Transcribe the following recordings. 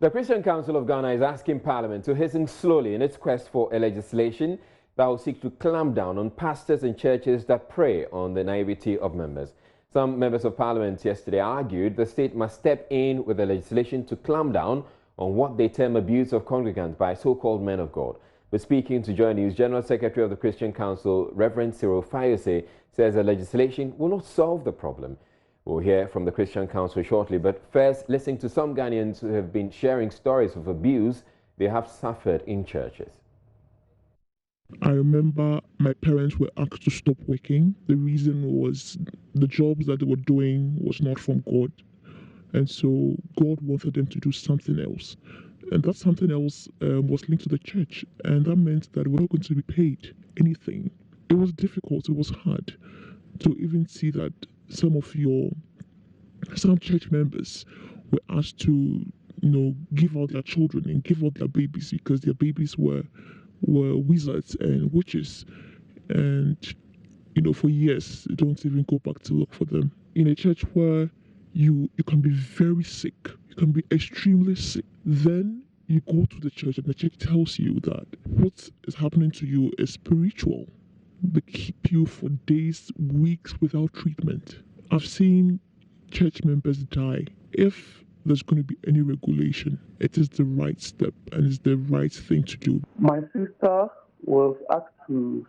The Christian Council of Ghana is asking Parliament to hasten slowly in its quest for a legislation that will seek to clamp down on pastors and churches that prey on the naivety of members. Some members of Parliament yesterday argued the state must step in with a legislation to clamp down on what they term abuse of congregants by so-called men of God. But speaking to Joy News, General Secretary of the Christian Council, Reverend Cyril Fayose, says the legislation will not solve the problem. We'll hear from the Christian Council shortly, but first, listen to some Ghanaians who have been sharing stories of abuse they have suffered in churches. I remember my parents were asked to stop working. The reason was the jobs that they were doing was not from God. And so God wanted them to do something else. And that something else was linked to the church. And that meant that we were not going to be paid anything. It was difficult, it was hard to even see that some church members were asked to, give out their children and give out their babies because their babies were wizards and witches. And, for years, they don't even go back to look for them. In a church where you can be very sick, you can be extremely sick, then you go to the church and the church tells you that what is happening to you is spiritual. They keep you for days, weeks without treatment. I've seen church members die. If there's going to be any regulation, it is the right step and it's the right thing to do. My sister was asked to,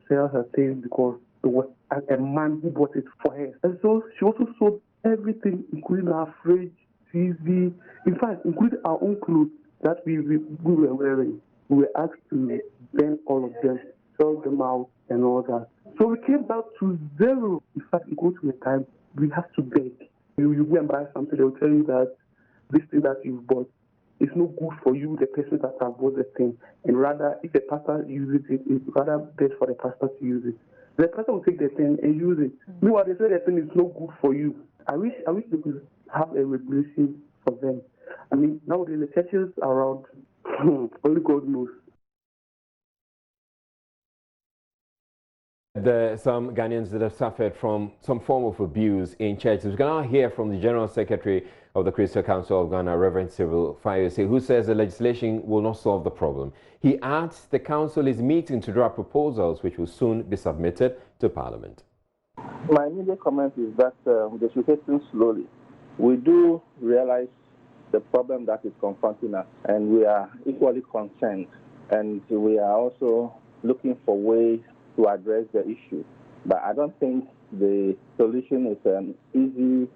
sell her things because there was a man who bought it for her. And so she also sold everything, including our fridge, TV, in fact, including our own clothes that we were wearing. We were asked to burn all of them, sell them out, and all that. So we came back to zero. In fact, it goes to a time we have to beg. You go and buy something, they'll tell you that this thing that you've bought is no good for you, the person that has bought the thing. And rather, if the pastor uses it, it's rather best for the pastor to use it. The pastor will take the thing and use it. Meanwhile, they say the thing is no good for you. I wish they could have a regulation for them. I mean, nowadays the churches around, only God knows. There are some Ghanaians that have suffered from some form of abuse in churches. We're going to hear from the General Secretary of the Christian Council of Ghana, Reverend Cyril Fayose, who says the legislation will not solve the problem. He adds the Council is meeting to draw proposals which will soon be submitted to Parliament. My immediate comment is that they should hasten slowly. We do realize the problem that is confronting us, and we are equally concerned, and we are also looking for ways to address the issue. But I don't think the solution is an easy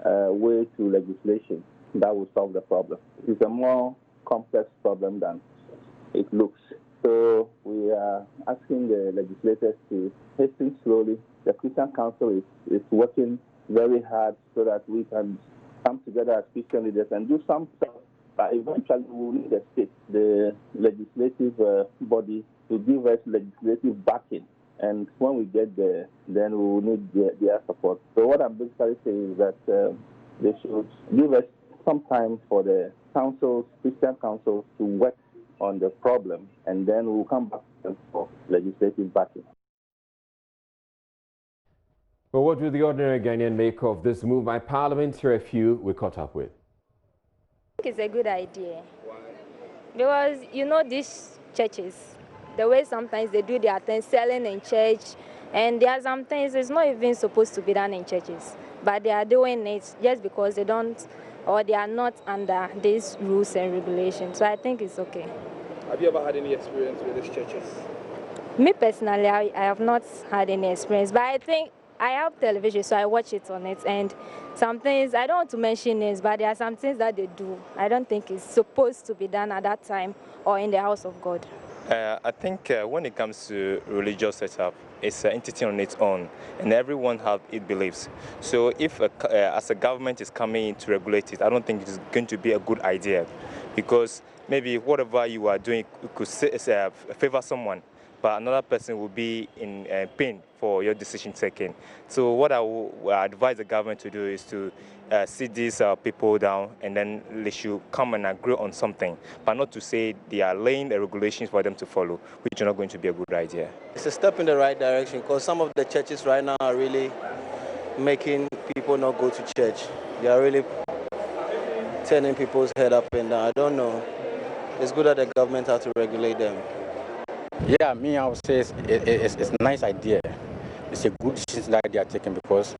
way to legislation that will solve the problem. It's a more complex problem than it looks. So we are asking the legislators to hasten slowly. The Christian Council is working very hard so that we can come together as Christian leaders and do some stuff. But eventually we will need a state, the legislative body, to give us legislative backing. And when we get there, then we will need their support. So what I'm basically saying is that they should give us some time for the councils, Christian councils, to work on the problem, and then we'll come back for legislative backing. Well, what will the ordinary Ghanaian make of this move by Parliament? Here are a few we caught up with. I think it's a good idea. Why? Because, these churches, the way sometimes they do their things, selling in church, and there are some things it's not even supposed to be done in churches, but they are doing it just because they don't, or they are not under these rules and regulations. So I think it's okay. Have you ever had any experience with these churches? Me personally, I have not had any experience, but I think I have television, so I watch it on it, and some things, I don't want to mention names, but there are some things that they do. I don't think it's supposed to be done at that time or in the house of God. I think when it comes to religious setup, it's an entity on its own, and everyone has its beliefs. So if, as a government is coming in to regulate it, I don't think it is going to be a good idea, because maybe whatever you are doing could favor someone, but another person will be in pain for your decision taking. So what I will advise the government to do is to sit these people down, and then they should come and agree on something, but not to say they are laying the regulations for them to follow, which are not going to be a good idea. It's a step in the right direction, because some of the churches right now are really making people not go to church. They are really turning people's head up and down. I don't know. It's good that the government has to regulate them. Yeah, me, I would say it's a nice idea. It's a good decision that they are taking because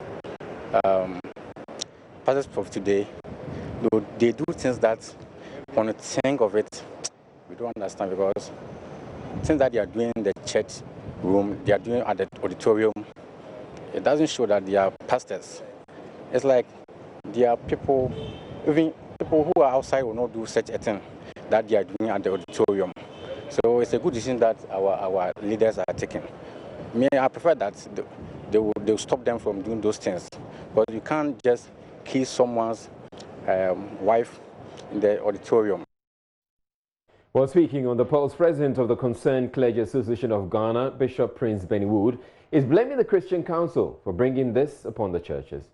pastors of today, they do things that when you think of it, we don't understand because things that they are doing in the church room, they are doing at the auditorium, it doesn't show that they are pastors. It's like they are people, even people who are outside will not do such a thing that they are doing at the auditorium. So it's a good decision that our leaders are taking. Me, I prefer that they'll stop them from doing those things. But you can't just kill someone's wife in the auditorium. Well, speaking on the polls, President of the Concerned Clergy Association of Ghana, Bishop Prince Benny Wood, is blaming the Christian Council for bringing this upon the churches.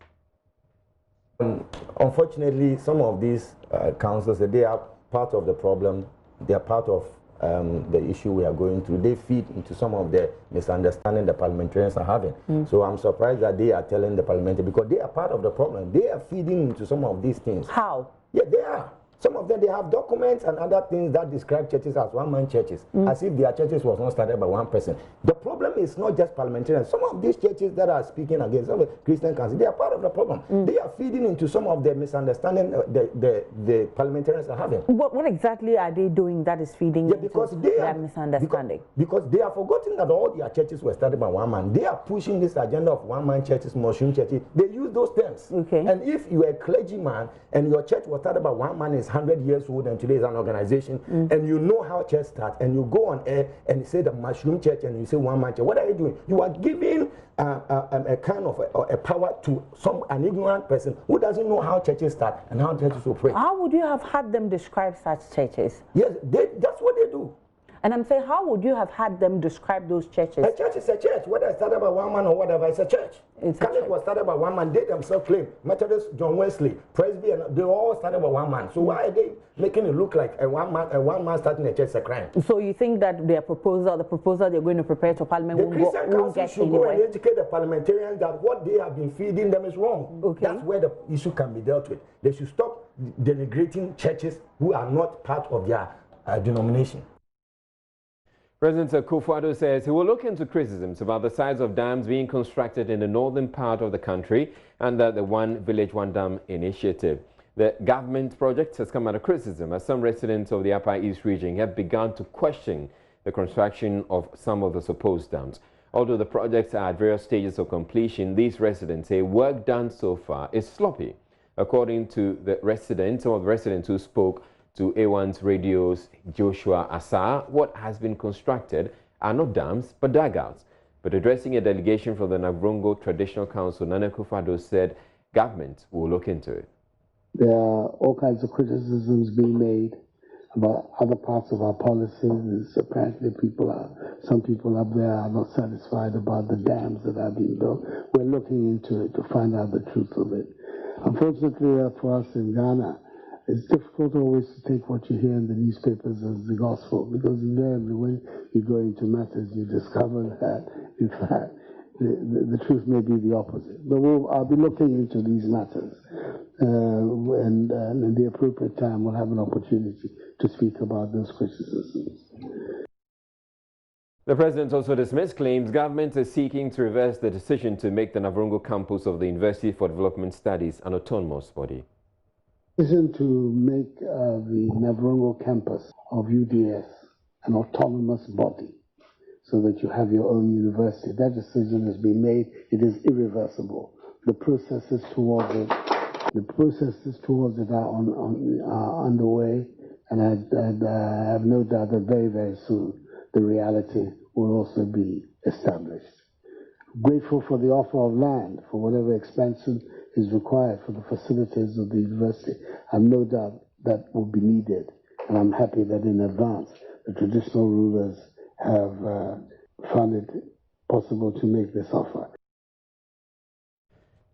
Unfortunately, some of these councils, they are part of the problem. They are part of the issue we are going through. They feed into some of the misunderstanding the parliamentarians are having. So I'm surprised that they are telling the parliamentary because they are part of the problem. They are feeding into some of these things. How? Yeah, they are. Some of them, they have documents and other things that describe churches as one-man churches, as if their churches was not started by one person. The problem is not just parliamentarians. Some of these churches that are speaking against some of the Christian Council, they are part of the problem. They are feeding into some of the misunderstanding the parliamentarians are having. What exactly are they doing that is feeding into that misunderstanding? Because they have forgotten that all their churches were started by one man. They are pushing this agenda of one-man churches, mushroom churches. They use those terms. Okay. And if you are a clergyman and your church was started by one man, is 100 years old and today is an organization, and you know how church starts, and you go on air and you say the mushroom church and you say one man church, what are you doing? You are giving a kind of a power to an ignorant person who doesn't know how churches start and how churches operate. How would you have had them describe such churches? Yes, that's what they do. And I'm saying, how would you have had them describe those churches? A church is a church, whether it's started by one man or whatever, it's a church. Catholic was started by one man, they themselves claim. Methodist, John Wesley, Presby, and they all started by one man. So why are they making it look like a one man starting a church is a crime? So you think that the proposal they're going to prepare to Parliament won't get anywhere? The Christian Council should go and educate the parliamentarians that what they have been feeding them is wrong. Okay. That's where the issue can be dealt with. They should stop denigrating churches who are not part of their denomination. President Akufo-Addo says he will look into criticisms about the size of dams being constructed in the northern part of the country under the One Village, One Dam initiative. The government project has come under criticism as some residents of the Upper East region have begun to question the construction of some of the supposed dams. Although the projects are at various stages of completion, these residents say work done so far is sloppy. According to the residents, some of the residents who spoke to A1's radio's Joshua Asar, what has been constructed are not dams but dugouts. But addressing a delegation from the Navrongo Traditional Council, Nana Akufo-Addo said government will look into it. There are all kinds of criticisms being made about other parts of our policies. Apparently some people up there are not satisfied about the dams that are being built. We're looking into it to find out the truth of it. Unfortunately for us in Ghana, it's difficult always to take what you hear in the newspapers as the gospel, because invariably when you go into matters, you discover that, in fact, the truth may be the opposite. But I'll be looking into these matters, and in the appropriate time, we'll have an opportunity to speak about those criticisms. The president also dismissed claims government is seeking to reverse the decision to make the Navrongo campus of the University for Development Studies an autonomous body. To make the Navrongo campus of UDS an autonomous body so that you have your own university. That decision has been made. It is irreversible. The processes towards it are underway, and I have no doubt that very, very soon the reality will also be established. Grateful for the offer of land for whatever expansion is required for the facilities of the university. I have no doubt that will be needed, and I'm happy that in advance the traditional rulers have found it possible to make this offer.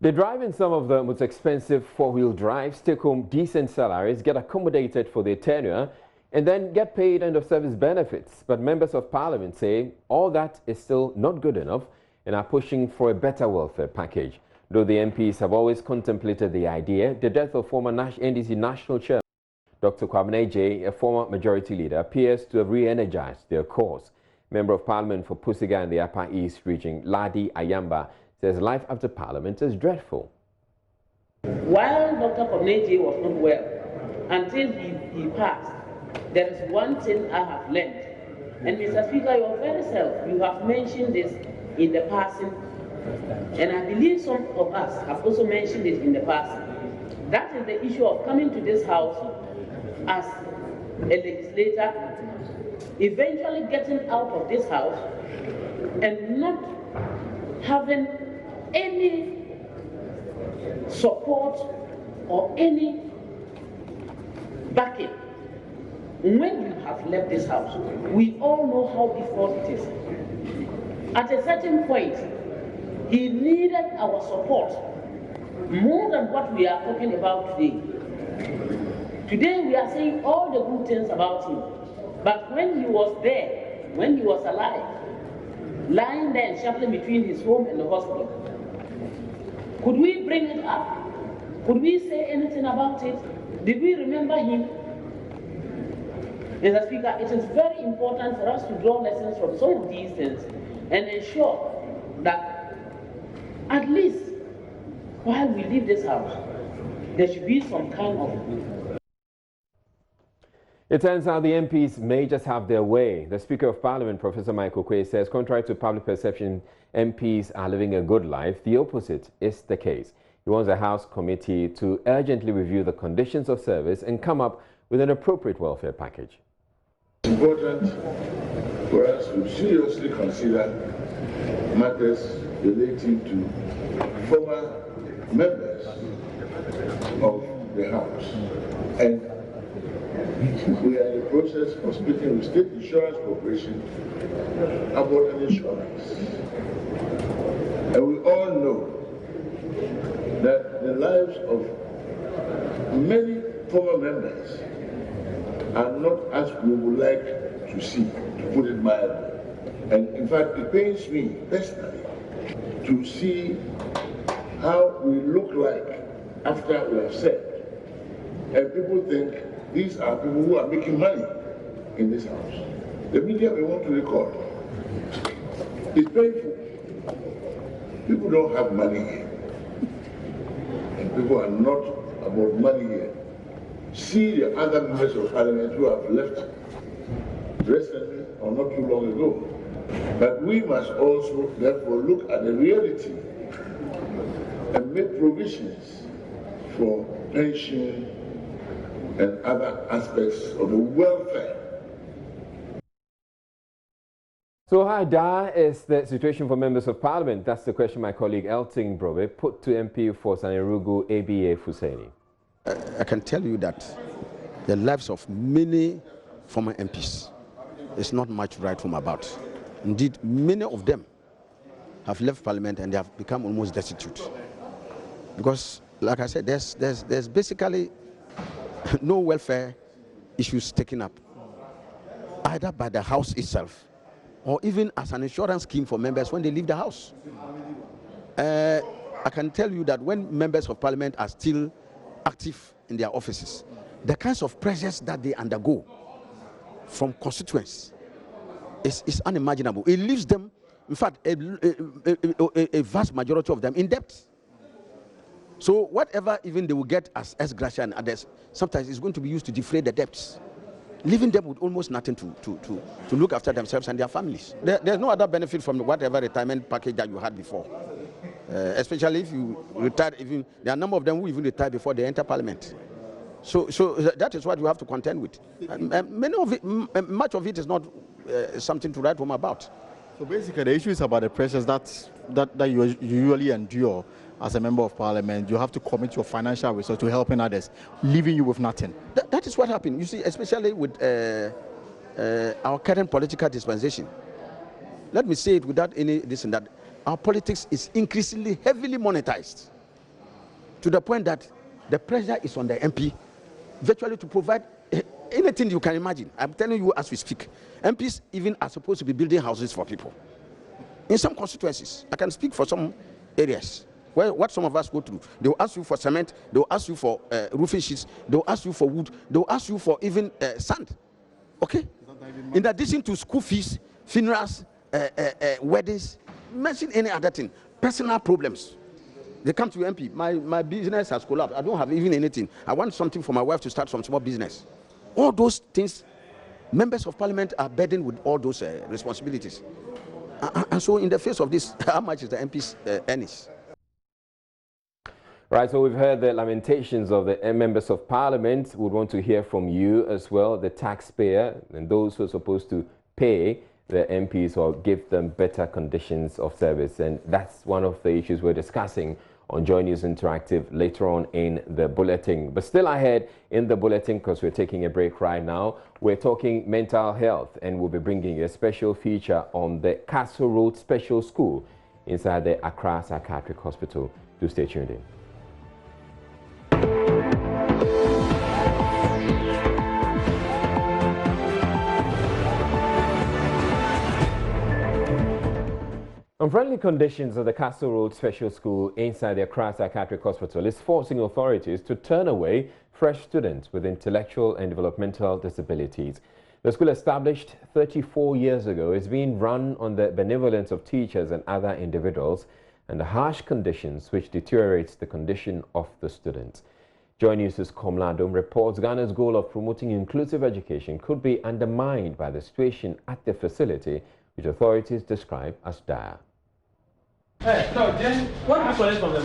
They drive in some of the most expensive four-wheel drives, take home decent salaries, get accommodated for their tenure, and then get paid end-of-service benefits. But members of parliament say all that is still not good enough and are pushing for a better welfare package. Though the MPs have always contemplated the idea, the death of former NDC National Chairman Dr. Kwabena J, a former majority leader, appears to have re-energized their cause. Member of Parliament for Pusiga in the Upper East region, Ladi Ayamba, says life after Parliament is dreadful. While Dr. Kwabena J was not well, until he passed, there is one thing I have learned. And Mr. Speaker, your very self, you have mentioned this in the passing, and I believe some of us have also mentioned it in the past. That is the issue of coming to this house as a legislator, eventually getting out of this house and not having any support or any backing. When you have left this house, we all know how difficult it is. At a certain point, he needed our support more than what we are talking about today. Today we are saying all the good things about him, but when he was there, when he was alive, lying there and shuffling between his home and the hospital, could we bring it up? Could we say anything about it? Did we remember him? Mr. Speaker, it is very important for us to draw lessons from some of these things and ensure that at least while we leave this house, there should be some kind of... It turns out the MPs may just have their way. The Speaker of Parliament, Professor Michael Quay, says contrary to public perception, MPs are living a good life. The opposite is the case. He wants the House committee to urgently review the conditions of service and come up with an appropriate welfare package. It's important for us to seriously consider matters relating to former members of the House. And we are in the process of speaking with State Insurance Corporation about an insurance. And we all know that the lives of many former members are not as we would like to see, to put it mildly. And in fact, it pains me personally to see how we look like after we have served. And people think these are people who are making money in this house. The media may want to record. It's painful. People don't have money here. And people are not about money here. See the other members of Parliament who have left recently or not too long ago. But we must also therefore look at the reality and make provisions for pension and other aspects of the welfare. So how dire is the situation for members of Parliament? That's the question my colleague Elting Brobe put to MP for Sanerugu ABA Fuseni. I can tell you that the lives of many former MPs is not much right from about. Indeed, many of them have left Parliament and they have become almost destitute. Because, like I said, there's basically no welfare issues taken up, either by the House itself or even as an insurance scheme for members when they leave the House. I can tell you that when members of Parliament are still active in their offices, the kinds of pressures that they undergo from constituents is unimaginable. It leaves them, in fact, a vast majority of them in debt. So whatever even they will get as gratia and others, sometimes it's going to be used to defray the debts, leaving them with almost nothing to look after themselves and their families. There's no other benefit from whatever retirement package that you had before. Especially if you retired, even there are a number of them who even retired before they enter Parliament. So that is what you have to contend with. Many of it, much of it is not something to write home about. So basically, the issue is about the pressures that you usually endure as a member of Parliament. You have to commit your financial resources to helping others, leaving you with nothing. That is what happened. You see, especially with our current political dispensation. Let me say it without any this and that. Our politics is increasingly heavily monetized to the point that the pressure is on the MP virtually to provide anything you can imagine. I'm telling you as we speak. MPs even are supposed to be building houses for people. In some constituencies, I can speak for some areas. what some of us go through. They will ask you for cement, they will ask you for roofing sheets, they will ask you for wood, they will ask you for even sand. Okay? In addition to school fees, funerals, weddings, mention any other thing, personal problems. They come to MP, my business has collapsed. I don't have even anything. I want something for my wife to start some small business. All those things, members of parliament are burdened with all those responsibilities. And so in the face of this, how much is the MP's earnings? Right, so we've heard the lamentations of the members of parliament. We want to hear from you as well, the taxpayer, and those who are supposed to pay the MPs or give them better conditions of service. And that's one of the issues we're discussing on Joy News Interactive later on in the bulletin. But still ahead in the bulletin, because we're taking a break right now, we're talking mental health, and we'll be bringing you a special feature on the Castle Road Special School inside the Accra Psychiatric Hospital. Do stay tuned in. Unfriendly conditions of the Castle Road Special School inside the Accra Psychiatric Hospital is forcing authorities to turn away fresh students with intellectual and developmental disabilities. The school, established 34 years ago, is being run on the benevolence of teachers and other individuals and the harsh conditions which deteriorates the condition of the students. Joy News' Komladom reports Ghana's goal of promoting inclusive education could be undermined by the situation at the facility, which authorities describe as dire. Hey, no, Jen, what do you collect from them?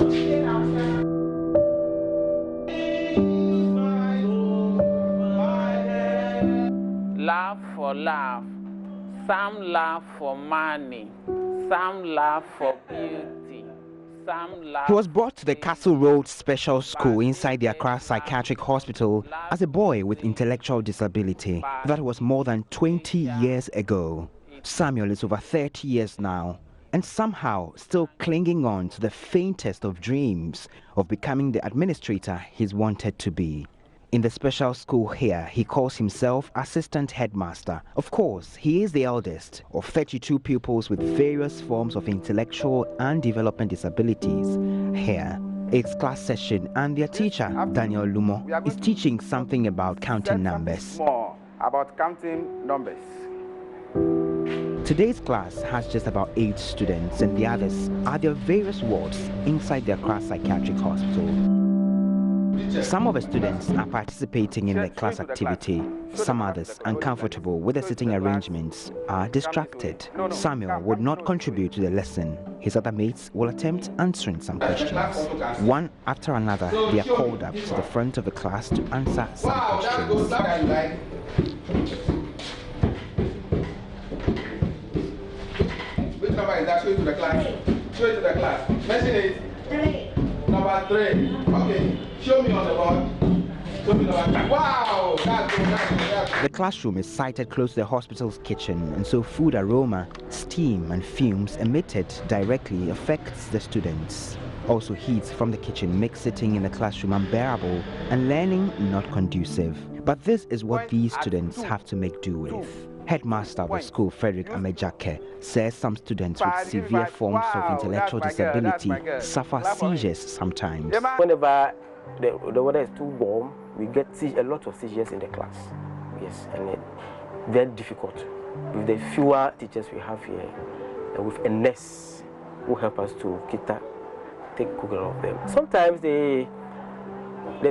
Laugh for laugh, some laugh for money, some laugh for beauty, some laugh. He was brought to the Castle Road Special School inside the Accra Psychiatric Hospital as a boy with intellectual disability. That was more than 20 years ago. Samuel is over 30 years now, and somehow still clinging on to the faintest of dreams of becoming the administrator he's wanted to be. In the special school here, he calls himself assistant headmaster. Of course, he is the eldest of 32 pupils with various forms of intellectual and development disabilities. Here, it's class session, and their teacher, Daniel Lumo, is teaching something about counting numbers. More about counting numbers. Today's class has just about 8 students, and the others are their various wards inside the Accra Psychiatric Hospital. Some of the students are participating in the class activity. Some others, uncomfortable with the sitting arrangements, are distracted. Samuel would not contribute to the lesson. His other mates will attempt answering some questions. One after another, they are called up to the front of the class to answer some questions. Which number is that? Show it to the class. Show it to the class. Mention it. 3. Number 3. Okay. Show me on the board. Show me number 3. Wow! That's good, that's good, that's good. The classroom is sited close to the hospital's kitchen, and so food aroma, steam and fumes emitted directly affects the students. Also, heat from the kitchen makes sitting in the classroom unbearable and learning not conducive. But this is what these students have to make do with. Headmaster of the school, Frederick Amejake, says some students with severe forms of intellectual disability suffer seizures sometimes. Whenever the weather is too warm, we get a lot of seizures in the class. Yes, and it's very difficult. With the fewer teachers we have here, and with a nurse who help us to take good care of them. Sometimes the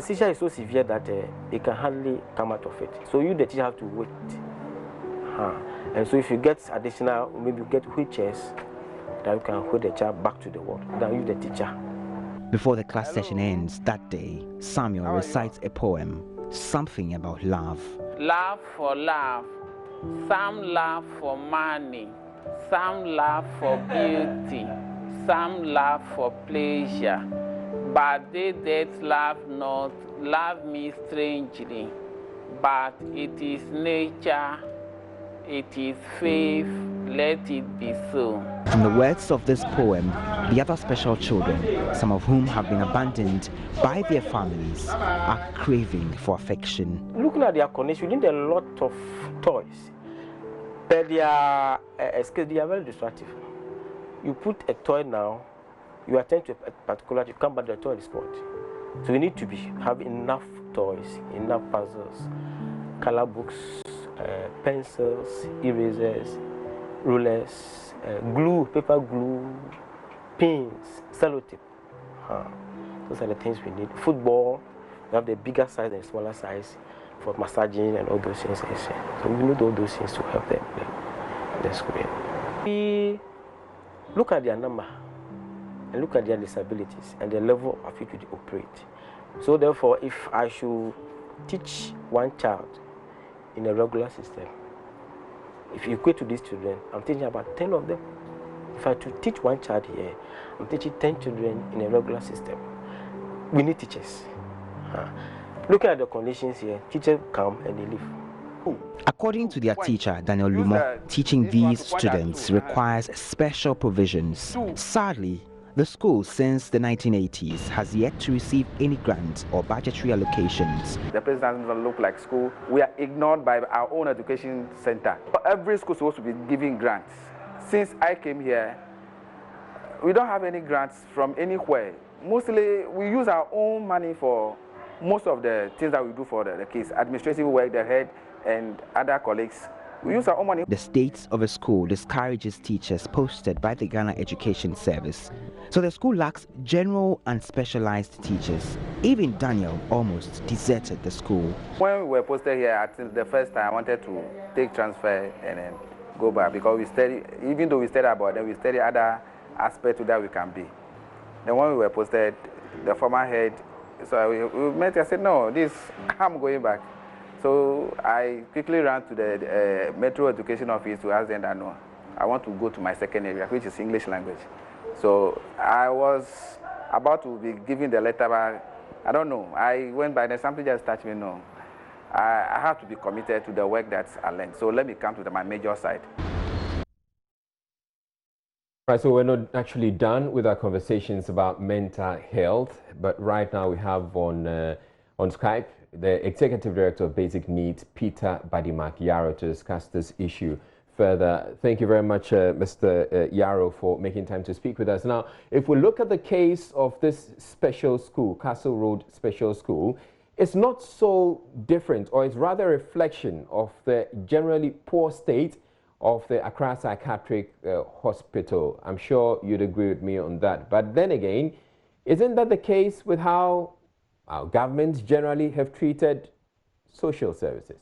seizure is so severe that they can hardly come out of it. So you, the teacher, have to wait. And so if you get additional, maybe you get wheelchairs, that you can hold the child back to the ward. Then you, the teacher. Before the class session ends that day, Samuel recites a poem, something about love. Laugh for love, some laugh for money, some laugh for beauty, some laugh for pleasure, but they that laugh not love me strangely, but it is nature. It is faith, let it be so. From the words of this poem, the other special children, some of whom have been abandoned by their families, are craving for affection. Looking at their condition, we need a lot of toys, but they are very destructive. You put a toy now, You attend to a particular, you come back to the toy sport. So you need to have enough toys, enough puzzles, color books, pencils, erasers, rulers, glue, paper glue, pins, sellotape. Those are the things we need. Football, we have the bigger size and smaller size for massaging and all those things. So we need all those things to help them play in the school. We look at their number and look at their disabilities and the level at which they operate. So therefore, if I should teach one child in a regular system, if you equate to these children, I'm teaching about 10 of them. If I to teach one child here, I'm teaching 10 children in a regular system. We need teachers. Looking at the conditions here, teachers come and they leave. According to their teacher, Daniel Lumo, teaching these students requires special provisions. Sadly, the school since the 1980s has yet to receive any grants or budgetary allocations. The place doesn't look like school. We are ignored by our own education center. Every school is supposed to be giving grants. Since I came here, we don't have any grants from anywhere. Mostly, we use our own money for most of the things that we do for the kids. Administrative work, the head, and other colleagues. We use our own money. The state of a school discourages teachers posted by the Ghana Education Service. So the school lacks general and specialized teachers. Even Daniel almost deserted the school. When we were posted here, I think the first time I wanted to take transfer and then go back because we study, even though we study about them, we study other aspects that we can be. Then when we were posted, the former head, so we met, I said, no, I'm going back. So I quickly ran to the Metro Education Office to ask them that, no, I want to go to my second area, which is English language. So I was about to be given the letter, but I don't know. I went by, then something just touched me, no. I have to be committed to the work that I learned. So let me come to my major side. Right, so we're not actually done with our conversations about mental health, but right now we have on Skype the Executive Director of Basic Needs, Peter Badimak Yarrow, to discuss this issue further. Thank you very much, Mr. Yarrow, for making time to speak with us. Now, if we look at the case of this special school, Castle Road Special School, it's not so different, or it's rather a reflection of the generally poor state of the Accra Psychiatric Hospital. I'm sure you'd agree with me on that. But then again, isn't that the case with how our governments generally have treated social services?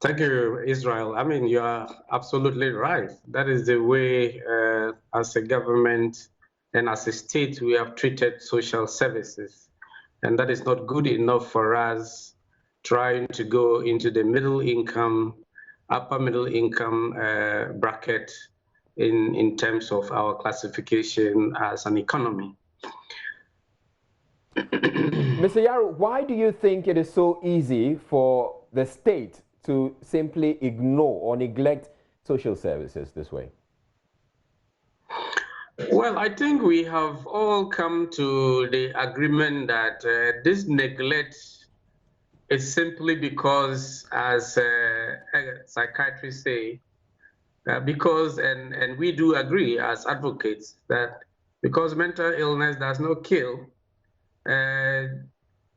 Thank you, Israel. I mean, you are absolutely right. That is the way, as a government and as a state, we have treated social services. And that is not good enough for us trying to go into the middle income, upper middle income bracket in terms of our classification as an economy. Mr. Yarrow, why do you think it is so easy for the state to simply ignore or neglect social services this way? Well, I think we have all come to the agreement that this neglect is simply because, as psychiatrists say, because, and we do agree as advocates, that because mental illness does not kill,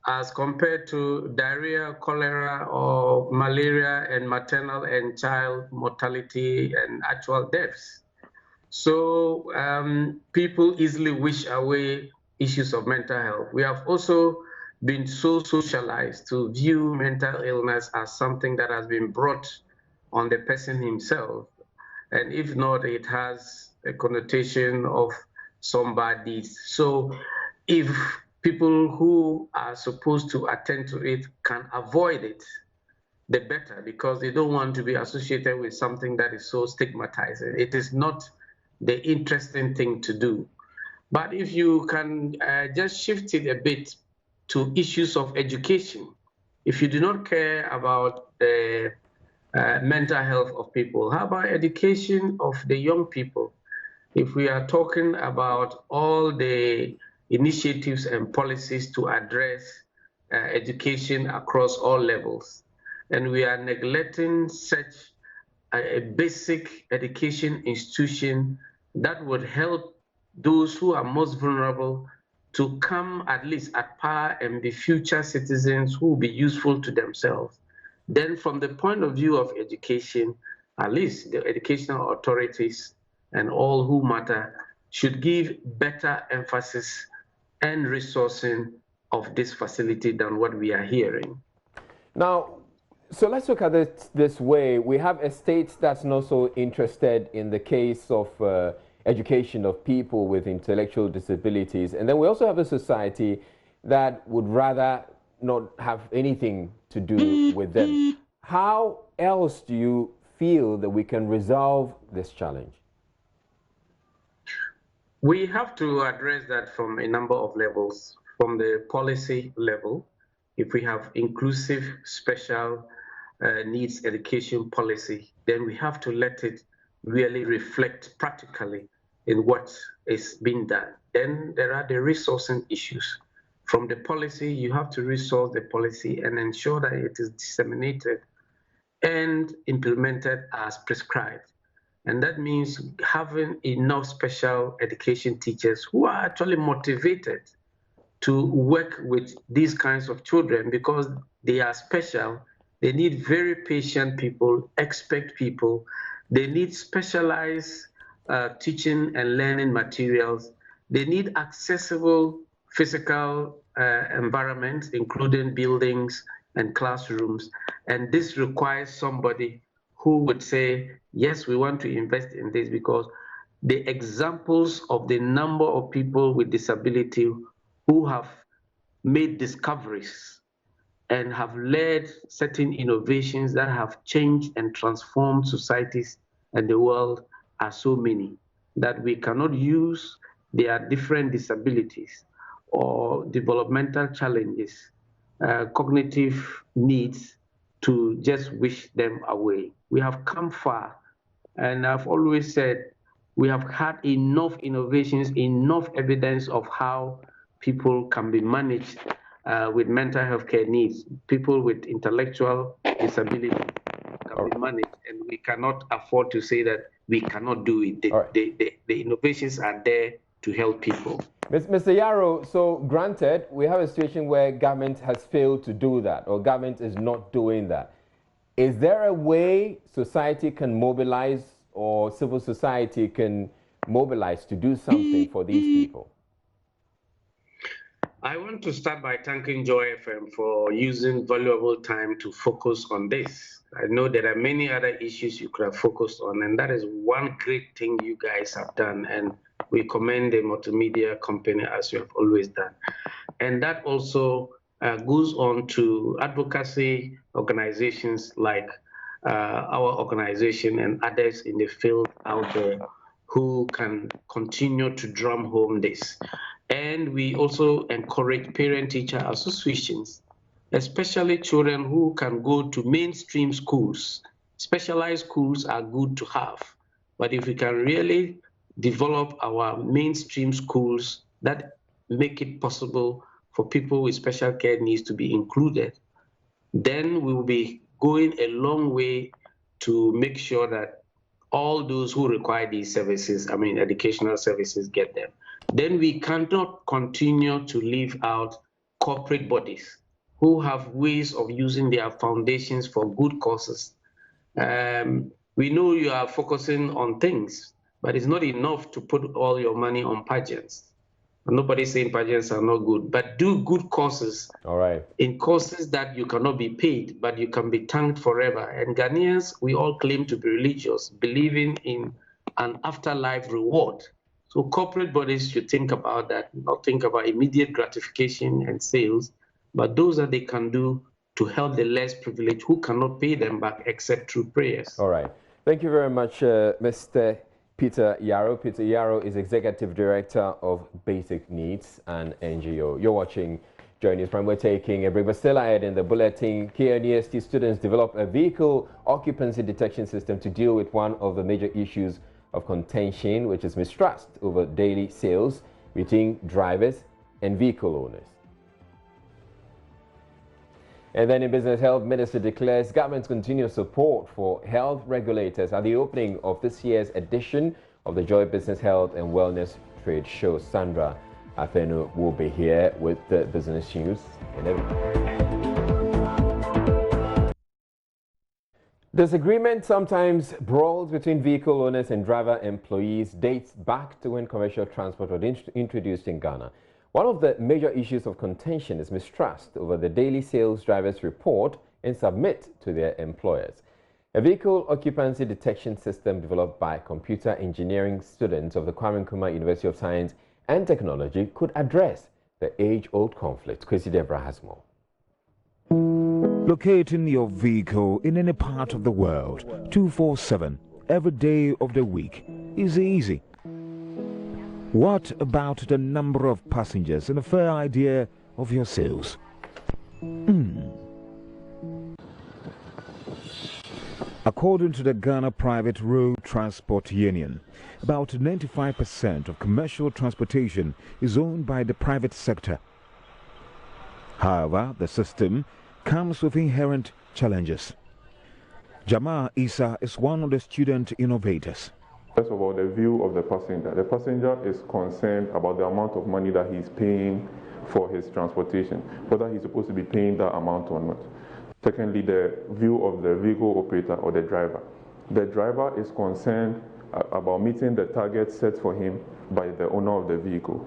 as compared to diarrhea, cholera, or malaria, and maternal and child mortality and actual deaths. So people easily wish away issues of mental health. We have also been so socialized to view mental illness as something that has been brought on the person himself. And if not, it has a connotation of somebody's. So if people who are supposed to attend to it can avoid it, the better, because they don't want to be associated with something that is so stigmatizing. It is not the interesting thing to do. But if you can just shift it a bit to issues of education, if you do not care about the mental health of people, how about education of the young people? If we are talking about all the initiatives and policies to address education across all levels, and we are neglecting such a basic education institution that would help those who are most vulnerable to come at least at par and be future citizens who will be useful to themselves. Then from the point of view of education, at least the educational authorities and all who matter should give better emphasis and resourcing of this facility than what we are hearing. Now, so let's look at it this way. We have a state that's not so interested in the case of education of people with intellectual disabilities. And then we also have a society that would rather not have anything to do with them. How else do you feel that we can resolve this challenge? We have to address that from a number of levels. From the policy level, if we have inclusive special needs education policy, then we have to let it really reflect practically in what is being done. Then there are the resourcing issues. From the policy, you have to resource the policy and ensure that it is disseminated and implemented as prescribed. And that means having enough special education teachers who are actually motivated to work with these kinds of children because they are special. They need very patient people, expert people. They need specialized teaching and learning materials. They need accessible physical environments, including buildings and classrooms. And this requires somebody who would say, yes, we want to invest in this because the examples of the number of people with disability who have made discoveries and have led certain innovations that have changed and transformed societies and the world are so many that we cannot use their different disabilities or developmental challenges, cognitive needs to just wish them away. We have come far, and I've always said we have had enough innovations, enough evidence of how people can be managed with mental health care needs. People with intellectual disability can be managed, and we cannot afford to say that we cannot do it. The innovations are there to help people. Mr. Yarrow, so granted, we have a situation where government has failed to do that, or government is not doing that. Is there a way society can mobilize, or civil society can mobilize to do something for these people? I want to start by thanking Joy FM for using valuable time to focus on this. I know there are many other issues you could have focused on, and that is one great thing you guys have done, and we commend the multimedia company as you have always done. And that also goes on to advocacy organizations like our organization and others in the field out there who can continue to drum home this. And we also encourage parent-teacher associations, especially children who can go to mainstream schools. Specialized schools are good to have, but if we can really develop our mainstream schools that make it possible for people with special care needs to be included, then we will be going a long way to make sure that all those who require these services, I mean educational services, get them. Then we cannot continue to leave out corporate bodies who have ways of using their foundations for good causes. We know you are focusing on things, but it's not enough to put all your money on pageants. Nobody's saying pageants are not good, but do good causes. All right. In causes that you cannot be paid, but you can be thanked forever. And Ghanaians, we all claim to be religious, believing in an afterlife reward. So corporate bodies should think about that, not think about immediate gratification and sales, but those that they can do to help the less privileged who cannot pay them back except through prayers. All right. Thank you very much, Mr. Peter Yarrow. Peter Yarrow is Executive Director of Basic Needs and NGO. You're watching Joy News Prime. We're taking a break, but still ahead in the bulletin, KNUST students develop a vehicle occupancy detection system to deal with one of the major issues of contention, which is mistrust over daily sales between drivers and vehicle owners. And then in business, Health Minister declares government's continued support for health regulators at the opening of this year's edition of the Joy Business Health and Wellness trade show. Sandra Afenu will be here with the business news and everything. Disagreement, sometimes brawls between vehicle owners and driver employees, dates back to when commercial transport was introduced in Ghana. One of the major issues of contention is mistrust over the daily sales drivers report and submit to their employers. A vehicle occupancy detection system developed by computer engineering students of the Kwame Nkrumah University of Science and Technology could address the age-old conflict. Kwesi Debra has more. Locating your vehicle in any part of the world 24/7 every day of the week is easy. What about the number of passengers and a fair idea of your sales? According to the Ghana Private Road Transport Union, about 95% of commercial transportation is owned by the private sector. However, the system comes with inherent challenges. Jamal Isa is one of the student innovators. First of all, the view of the passenger. The passenger is concerned about the amount of money that he's paying for his transportation, whether he's supposed to be paying that amount or not. Secondly, the view of the vehicle operator or the driver. The driver is concerned about meeting the target set for him by the owner of the vehicle.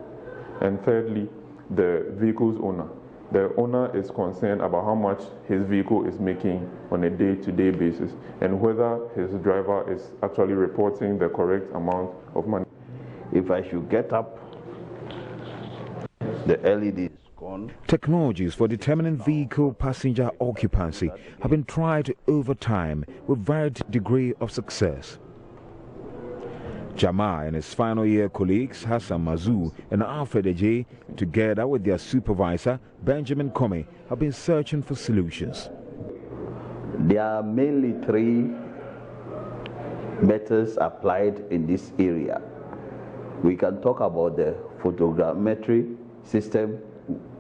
And thirdly, the vehicle's owner. The owner is concerned about how much his vehicle is making on a day-to-day basis and whether his driver is actually reporting the correct amount of money. If I should get up, the LED is gone. Technologies for determining vehicle passenger occupancy have been tried over time with varied degree of success. Jamal and his final year colleagues Hassan Mazou and Alfred Eje, together with their supervisor Benjamin Comey, have been searching for solutions. There are mainly three methods applied in this area. We can talk about the photogrammetry system,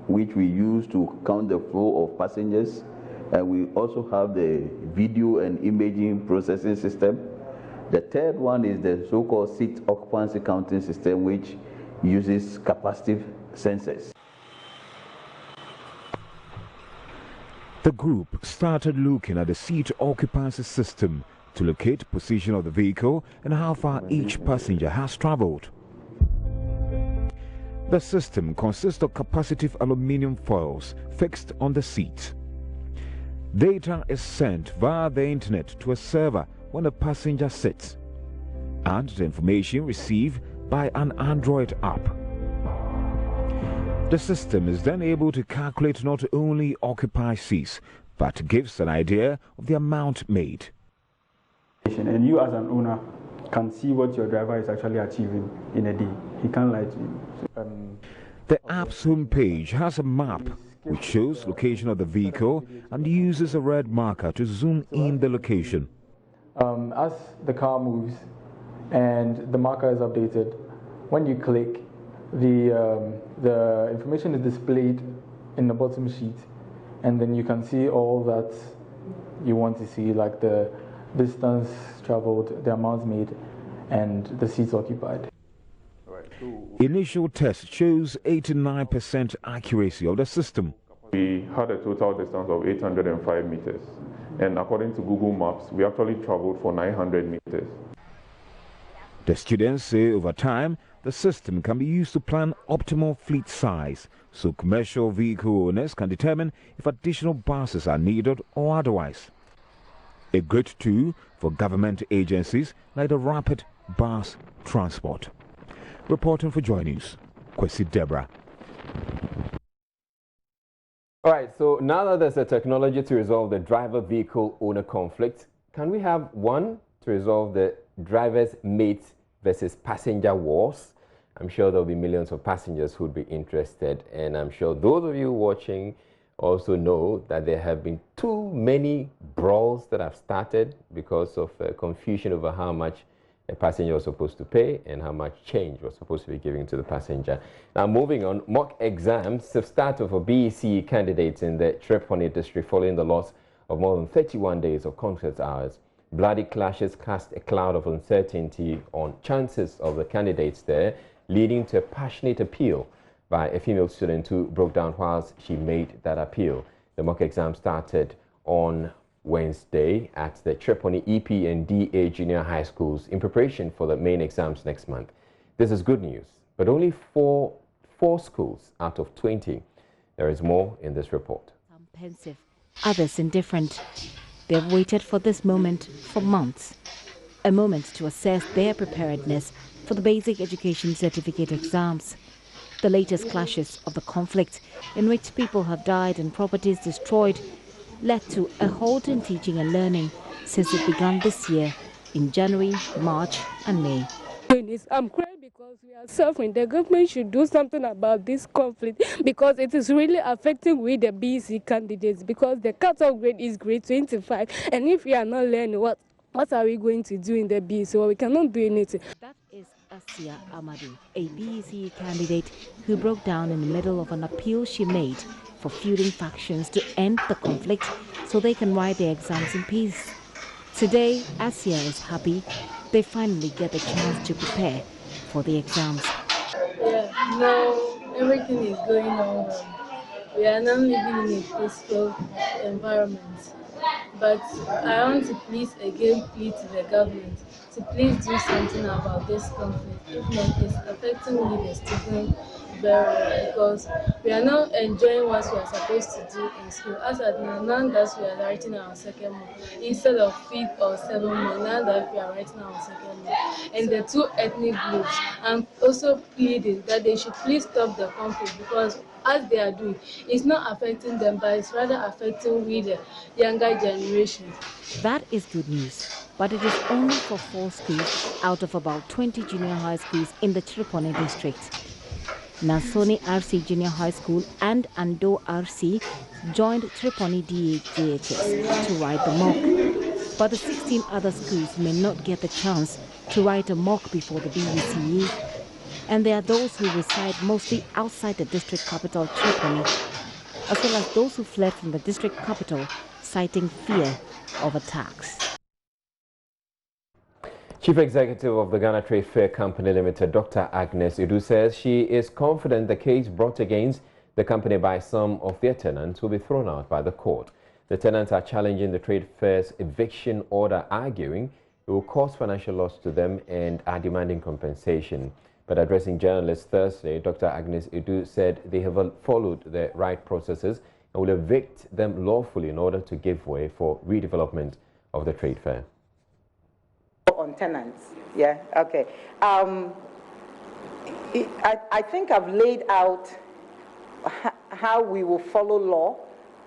which we use to count the flow of passengers, and we also have the video and imaging processing system. The third one is the so-called seat occupancy counting system, which uses capacitive sensors. The group started looking at the seat occupancy system to locate position of the vehicle and how far each passenger has traveled. The system consists of capacitive aluminium foils fixed on the seat. Data is sent via the internet to a server when a passenger sits, and the information received by an Android app. The system is then able to calculate not only occupied seats, but gives an idea of the amount made. And you as an owner can see what your driver is actually achieving in a day. He can't lie to you. The app's homepage has a map which shows location of the vehicle and uses a red marker to zoom in the location. As the car moves and the marker is updated, when you click, the information is displayed in the bottom sheet, and then you can see all that you want to see, like the distance traveled, the amount made, and the seats occupied. Initial test shows 89% accuracy of the system. We had a total distance of 805 meters. And according to Google Maps, we actually traveled for 900 meters. The students say over time, the system can be used to plan optimal fleet size, so commercial vehicle owners can determine if additional buses are needed or otherwise. A great tool for government agencies like the Rapid Bus Transport. Reporting for Joy News, Kwesi Debra. All right, so now that there's a technology to resolve the driver-vehicle owner conflict, can we have one to resolve the driver's mate versus passenger wars? I'm sure there'll be millions of passengers who'd be interested, and I'm sure those of you watching also know that there have been too many brawls that have started because of confusion over how much a passenger was supposed to pay and how much change was supposed to be given to the passenger. Now, moving on, mock exams have started for BEC candidates in the Tripoli district following the loss of more than 31 days of contest hours. Bloody clashes cast a cloud of uncertainty on chances of the candidates there leading to a passionate appeal by a female student who broke down whilst she made that appeal. The mock exam started on Wednesday at the Tripoli EP and DA junior high schools in preparation for the main exams next month. This is good news, but only four schools out of 20. There is more in this report. Some pensive, others indifferent. They've waited for this moment for months. A moment to assess their preparedness for the basic education certificate exams. The latest clashes of the conflict, in which people have died and properties destroyed, led to a halt in teaching and learning since it began this year in January, March and May. I'm crying because we are suffering. The government should do something about this conflict because it is really affecting with the BC candidates, because the cut-off grade is grade 25, and if we are not learning, what are we going to do in the BC? Well, we cannot do anything. That is Asia Amadu, a BEC candidate who broke down in the middle of an appeal she made for feuding factions to end the conflict so they can write their exams in peace. Today, Asia is happy they finally get the chance to prepare for the exams. Yeah, now everything is going on well. We are now living in a peaceful environment. But I want to plead to the government to please do something about this conflict. If not, it's affecting the students very well, because we are now enjoying what we are supposed to do in school. As at now that we are writing our second month, instead of 5th or 7th month, now that we are writing our second month. And the two ethnic groups, I'm also pleading that they should please stop the conflict, because as they are doing, it's not affecting them, but it's rather affecting the younger generation. That is good news, but it is only for 4 schools out of about 20 junior high schools in the Tripoli district. Nansoni RC Junior High School and Ando RC joined Tripoli DHS to write the mock, but the 16 other schools may not get the chance to write a mock before the BUCE. And there are those who reside mostly outside the district capital, Tripoli, as well as those who fled from the district capital, citing fear of attacks. Chief Executive of the Ghana Trade Fair Company Limited, Dr. Agnes Idu, says she is confident the case brought against the company by some of their tenants will be thrown out by the court. The tenants are challenging the trade fair's eviction order, arguing it will cause financial loss to them and are demanding compensation. But addressing journalists Thursday, Dr. Agnes Idu said they have followed the right processes and will evict them lawfully in order to give way for redevelopment of the trade fair. On tenants, yeah, okay. I think I've laid out how we will follow law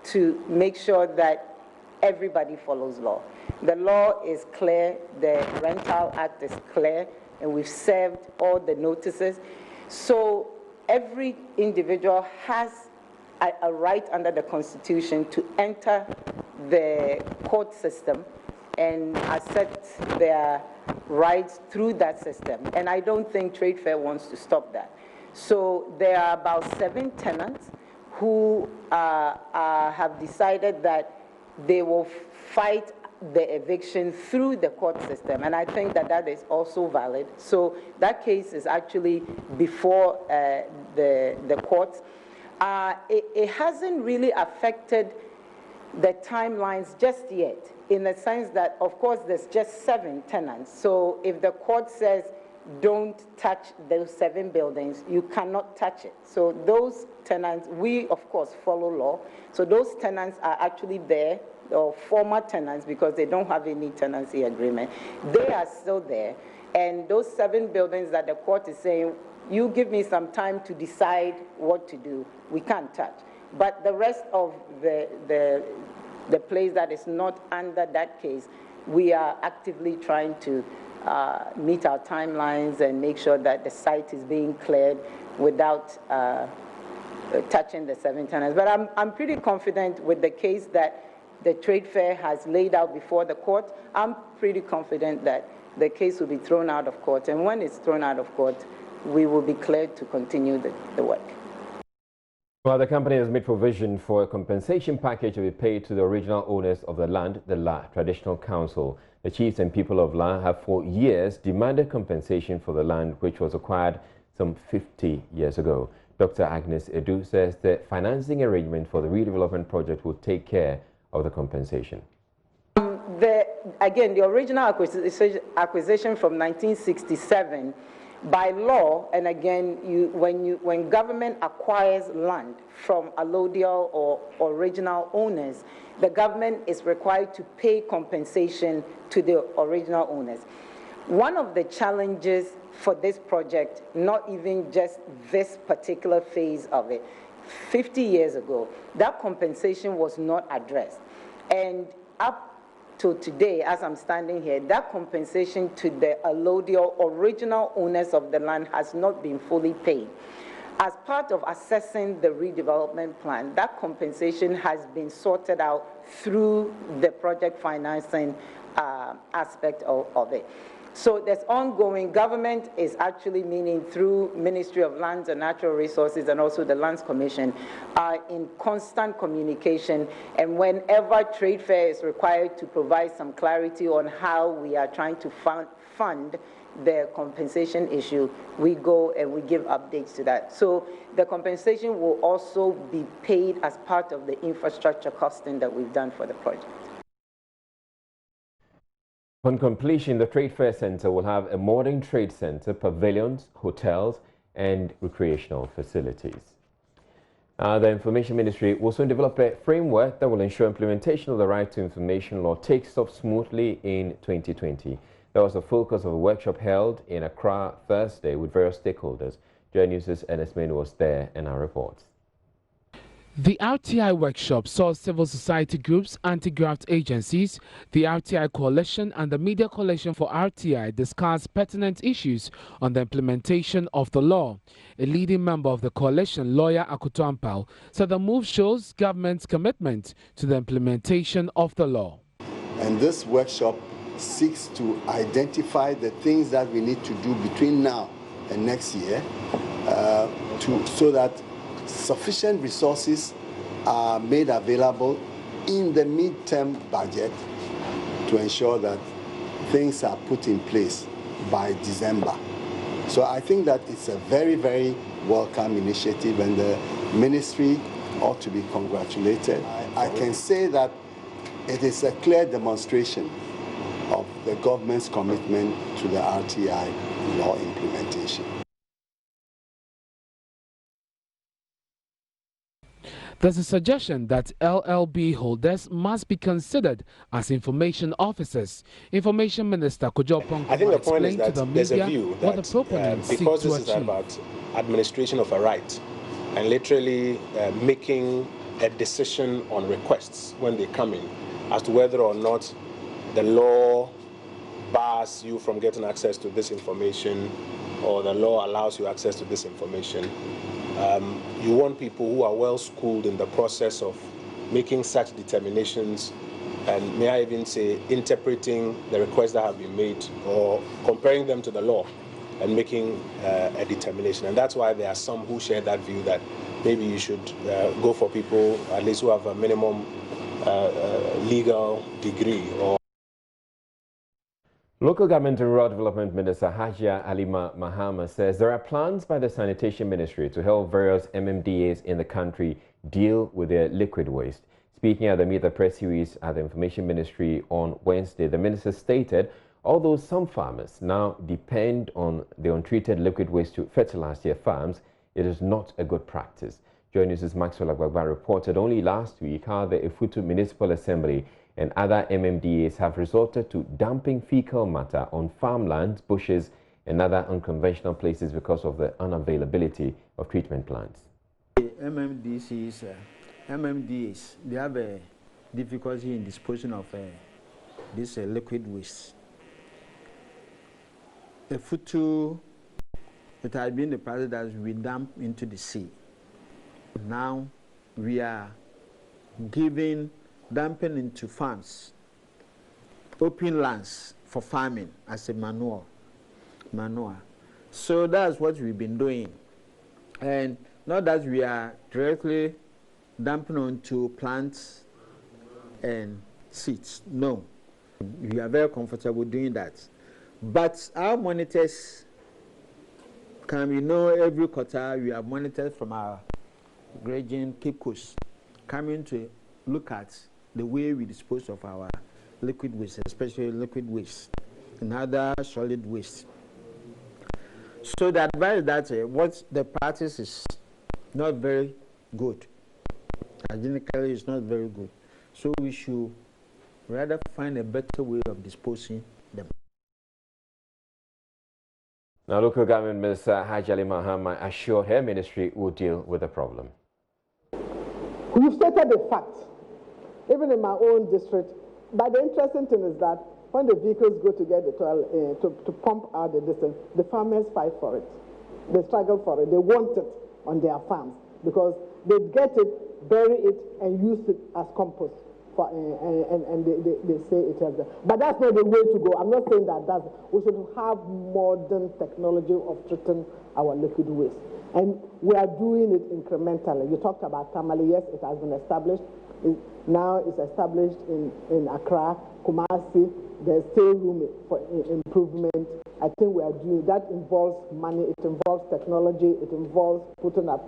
to make sure that everybody follows law. The law is clear, the Rental Act is clear, and we've served all the notices. So every individual has a right under the Constitution to enter the court system and assert their rights through that system. And I don't think Trade Fair wants to stop that. So there are about 7 tenants who have decided that they will fight the eviction through the court system. And I think that that is also valid. So that case is actually before the courts. It hasn't really affected the timelines just yet, in the sense that, of course, there's just 7 tenants. So if the court says don't touch those 7 buildings, you cannot touch it. So those tenants, we of course follow law. So those tenants are actually there, or former tenants, because they don't have any tenancy agreement. They are still there. And those 7 buildings that the court is saying, you give me some time to decide what to do, we can't touch. But the rest of the place that is not under that case, we are actively trying to meet our timelines and make sure that the site is being cleared without touching the 7 tenants. But I'm pretty confident with the case that the trade fair has laid out before the court. I'm pretty confident that the case will be thrown out of court. And when it's thrown out of court, we will be cleared to continue the work. Well, the company has made provision for a compensation package to be paid to the original owners of the land, the La Traditional Council. The chiefs and people of La have for years demanded compensation for the land which was acquired some 50 years ago. Dr. Agnes Edu says the financing arrangement for the redevelopment project will take care of the compensation. Again, the original acquisition from 1967, by law, and again, when government acquires land from allodial or original owners, the government is required to pay compensation to the original owners. One of the challenges for this project, not even just this particular phase of it, 50 years ago, that compensation was not addressed. And up to today, as I'm standing here, that compensation to the allodial original owners of the land has not been fully paid. As part of assessing the redevelopment plan, that compensation has been sorted out through the project financing aspect of it. So there's ongoing, government is actually, meaning through Ministry of Lands and Natural Resources and also the Lands Commission, are in constant communication, and whenever trade fair is required to provide some clarity on how we are trying to fund the compensation issue, we go and we give updates to that. So the compensation will also be paid as part of the infrastructure costing that we've done for the project. On completion, the Trade Fair Center will have a modern trade center, pavilions, hotels, and recreational facilities. The Information Ministry will soon develop a framework that will ensure implementation of the Right to Information Law takes off smoothly in 2020. That was the focus of a workshop held in Accra Thursday with various stakeholders. Joy News' Ernest Main was there in our reports. The RTI workshop saw civil society groups, anti-graft agencies, the RTI Coalition and the Media Coalition for RTI discuss pertinent issues on the implementation of the law. A leading member of the coalition, lawyer Akoto Ampao, said the move shows government's commitment to the implementation of the law. And this workshop seeks to identify the things that we need to do between now and next year so that sufficient resources are made available in the mid-term budget to ensure that things are put in place by December. So I think that it's a very, very welcome initiative, and the ministry ought to be congratulated. I can say that it is a clear demonstration of the government's commitment to the RTI law implementation. There's a suggestion that LLB holders must be considered as information officers. Information Minister Kojo Oppong explained to the media what the proponents seek to achieve. Because this is about administration of a right and literally making a decision on requests when they come in as to whether or not the law bars you from getting access to this information or the law allows you access to this information. You want people who are well schooled in the process of making such determinations, and may I even say interpreting the requests that have been made or comparing them to the law and making a determination. And that's why there are some who share that view that maybe you should go for people at least who have a minimum legal degree. Local Government and Rural Development Minister Hajia Alima Mahama says there are plans by the Sanitation Ministry to help various MMDAs in the country deal with their liquid waste. Speaking at the Meet the Press series at the Information Ministry on Wednesday, the minister stated although some farmers now depend on the untreated liquid waste to fertilize their farms, it is not a good practice. Joy News' Maxwell Agbagba reported only last week how the Efutu Municipal Assembly and other MMDAs have resorted to dumping fecal matter on farmlands, bushes, and other unconventional places because of the unavailability of treatment plants. MMDAs, they have a difficulty in disposing of this liquid waste. Efutu, it has been the practice that we dump into the sea. Now we are dumping into farms, open lands for farming as a manure. So that's what we've been doing. And not that we are directly dumping onto plants and seeds. No, we are very comfortable doing that. But our monitors come, you know, every quarter we have monitors from our region, Cape Coast, coming to look at the way we dispose of our liquid waste, especially liquid waste and other solid waste. So the advice that what the practice is not very good. Hygienically, it's not very good. So we should rather find a better way of disposing them. Now, local government Minister Hajali Mahama assured her ministry will deal with the problem. You've stated the fact, even in my own district. But the interesting thing is that when the vehicles go to get the toilet, to pump out the distance, the farmers fight for it. They struggle for it. They want it on their farms because they get it, bury it, and use it as compost. And they say it has. But that's not the way to go. I'm not saying that we should have modern technology of treating our liquid waste. And we are doing it incrementally. You talked about Tamale. Yes, it has been established. Now it's established in Accra, Kumasi. There's still room for improvement. I think we are doing that. Involves money, it involves technology, it involves putting up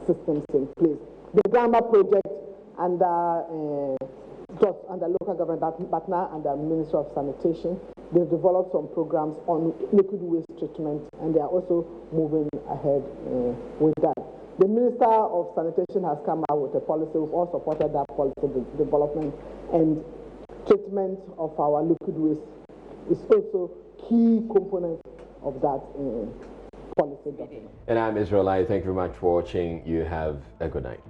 systems in place. The Gamma project under local government, but now under Ministry of Sanitation, they've developed some programs on liquid waste treatment, and they are also moving ahead with that. The Minister of Sanitation has come out with a policy. We've all supported that policy development, and treatment of our liquid waste is also key component of that policy document. And I'm Israel. Thank you very much for watching. You have a good night.